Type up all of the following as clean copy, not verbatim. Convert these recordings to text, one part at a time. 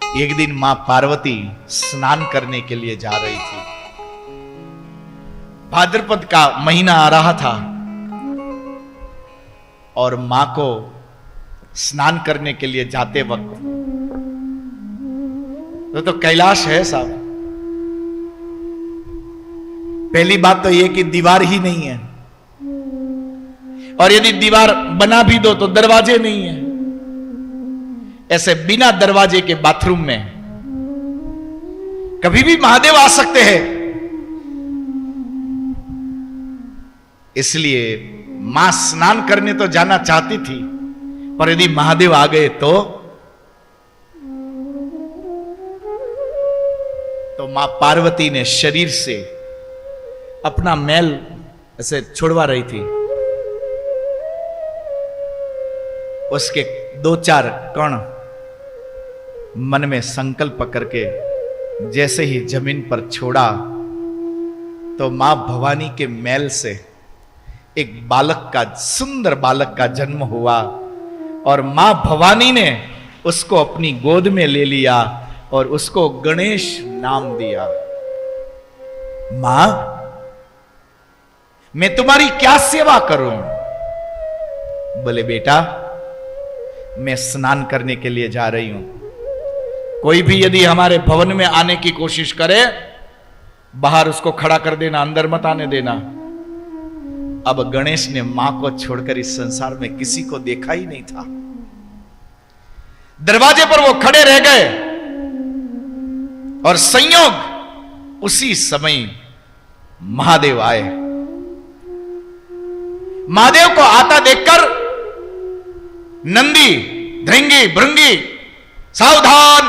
एक दिन मां पार्वती स्नान करने के लिए जा रही थी। भाद्रपद का महीना आ रहा था और मां को स्नान करने के लिए जाते वक्त तो कैलाश है साहब। पहली बात तो यह कि दीवार ही नहीं है, और यदि दीवार बना भी दो तो दरवाजे नहीं है। ऐसे बिना दरवाजे के बाथरूम में कभी भी महादेव आ सकते हैं। इसलिए मां स्नान करने तो जाना चाहती थी, पर यदि महादेव आ गए तो मां पार्वती ने शरीर से अपना मैल ऐसे छुड़वा रही थी। उसके दो चार कण मन में संकल्प करके जैसे ही जमीन पर छोड़ा तो मां भवानी के मैल से एक बालक का, सुंदर बालक का जन्म हुआ, और मां भवानी ने उसको अपनी गोद में ले लिया और उसको गणेश नाम दिया। मां, मैं तुम्हारी क्या सेवा करूं? बोले बेटा, मैं स्नान करने के लिए जा रही हूं। कोई भी यदि हमारे भवन में आने की कोशिश करे, बाहर उसको खड़ा कर देना, अंदर मत आने देना। अब गणेश ने मां को छोड़कर इस संसार में किसी को देखा ही नहीं था। दरवाजे पर वो खड़े रह गए और संयोग उसी समय महादेव आए। महादेव को आता देखकर नंदी, धृंगी, भृंगी, सावधान,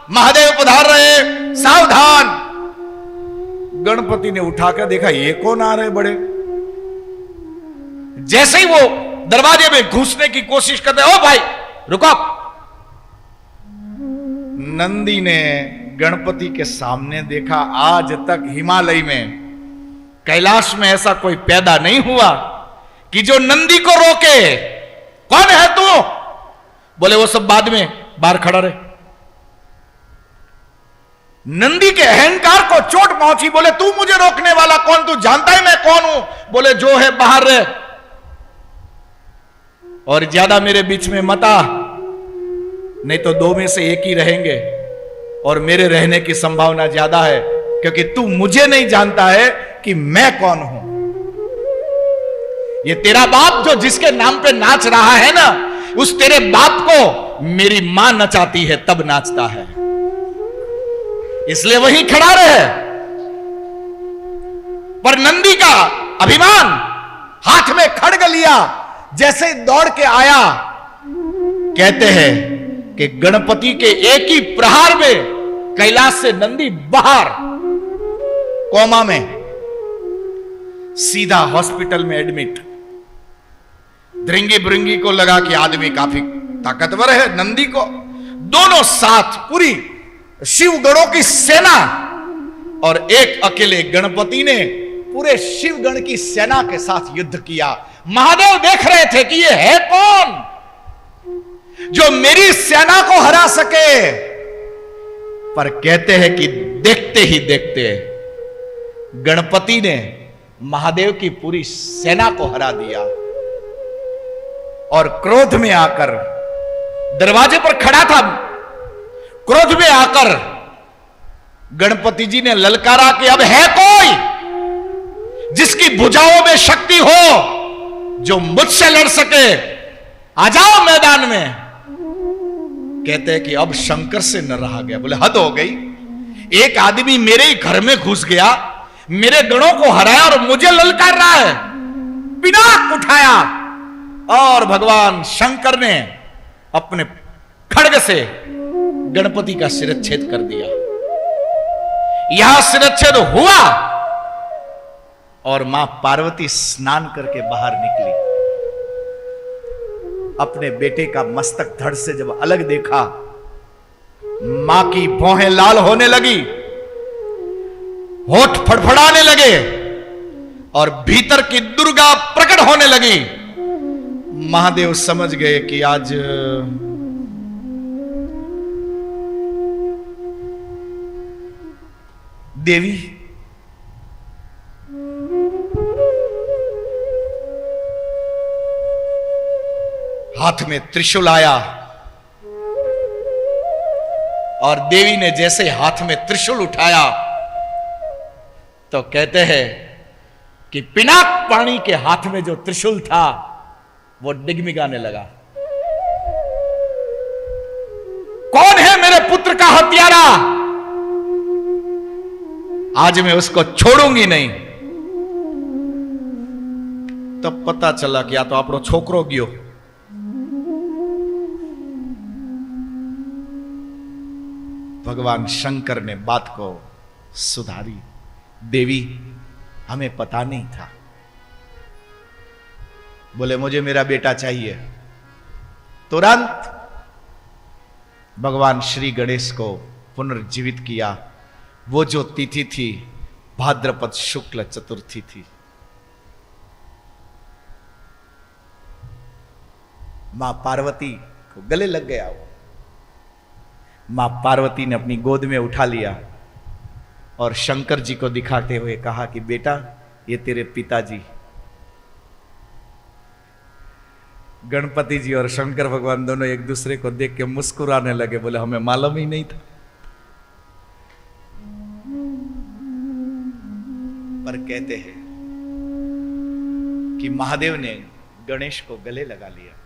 महादेव पधार रहे, सावधान। गणपति ने उठाकर देखा, ये कौन आ रहे बड़े। जैसे ही वो दरवाजे में घुसने की कोशिश करते, ओ भाई रुको। नंदी ने गणपति के सामने देखा, आज तक हिमालय में, कैलाश में ऐसा कोई पैदा नहीं हुआ कि जो नंदी को रोके। कौन है तू? बोले वो सब बाद में, बाहर खड़ा रहे। नंदी के अहंकार को चोट पहुंची। बोले तू मुझे रोकने वाला कौन? तू जानता है मैं कौन हूं? बोले जो है बाहर रहे और ज्यादा मेरे बीच में मत आ, नहीं तो दो में से एक ही रहेंगे, और मेरे रहने की संभावना ज्यादा है, क्योंकि तू मुझे नहीं जानता है कि मैं कौन हूं। ये तेरा बाप जो जिसके नाम पे नाच रहा है ना, उस तेरे बाप को मेरी मां नचाती है तब नाचता है, इसलिए वही खड़ा रहे। पर नंदी का अभिमान, हाथ में खड्ग लिया, जैसे ही दौड़ के आया, कहते हैं कि गणपति के एक ही प्रहार में कैलाश से नंदी बाहर, कोमा में, सीधा हॉस्पिटल में एडमिट। धृंगी भृंगी को लगा कि आदमी काफी ताकतवर है, नंदी को, दोनों साथ पूरी शिवगणों की सेना और एक अकेले गणपति ने पूरे शिवगण की सेना के साथ युद्ध किया। महादेव देख रहे थे कि ये है कौन जो मेरी सेना को हरा सके। पर कहते हैं कि देखते ही देखते गणपति ने महादेव की पूरी सेना को हरा दिया, और क्रोध में आकर, दरवाजे पर खड़ा था, क्रोध में आकर गणपति जी ने ललकारा कि अब है कोई जिसकी भुजाओं में शक्ति हो, जो मुझसे लड़ सके, आ जाओ मैदान में। कहते हैं कि अब शंकर से न रहा गया। बोले हद हो गई, एक आदमी मेरे ही घर में घुस गया, मेरे गणों को हराया और मुझे ललकार रहा है। पिनाक उठाया और भगवान शंकर ने अपने खड्ग से गणपति का शिरच्छेद कर दिया। यहां शिरच्छेद हुआ और मां पार्वती स्नान करके बाहर निकली। अपने बेटे का मस्तक धड़ से जब अलग देखा, मां की भौहें लाल होने लगी, होठ फड़फड़ाने लगे और भीतर की दुर्गा प्रकट होने लगी। महादेव समझ गए कि आज देवी हाथ में त्रिशूल आया और देवी ने जैसे हाथ में त्रिशूल उठाया तो कहते हैं कि पिनाक पानी के हाथ में जो त्रिशूल था वो डिगमिगाने लगा। कौन है मेरे पुत्र का हत्यारा? आज मैं उसको छोड़ूंगी नहीं। तब पता चला कि या तो आपनो छोकरो गयो। भगवान शंकर ने बात को सुधारी। देवी हमें पता नहीं था। बोले मुझे मेरा बेटा चाहिए। तुरंत भगवान श्री गणेश को पुनर्जीवित किया। वो जो तिथि थी भाद्रपद शुक्ल चतुर्थी थी। मां पार्वती को गले लग गया वो। मां पार्वती ने अपनी गोद में उठा लिया और शंकर जी को दिखाते हुए कहा कि बेटा ये तेरे पिताजी। गणपति जी और शंकर भगवान दोनों एक दूसरे को देख के मुस्कुराने लगे। बोले हमें मालूम ही नहीं था। पर कहते हैं कि महादेव ने गणेश को गले लगा लिया।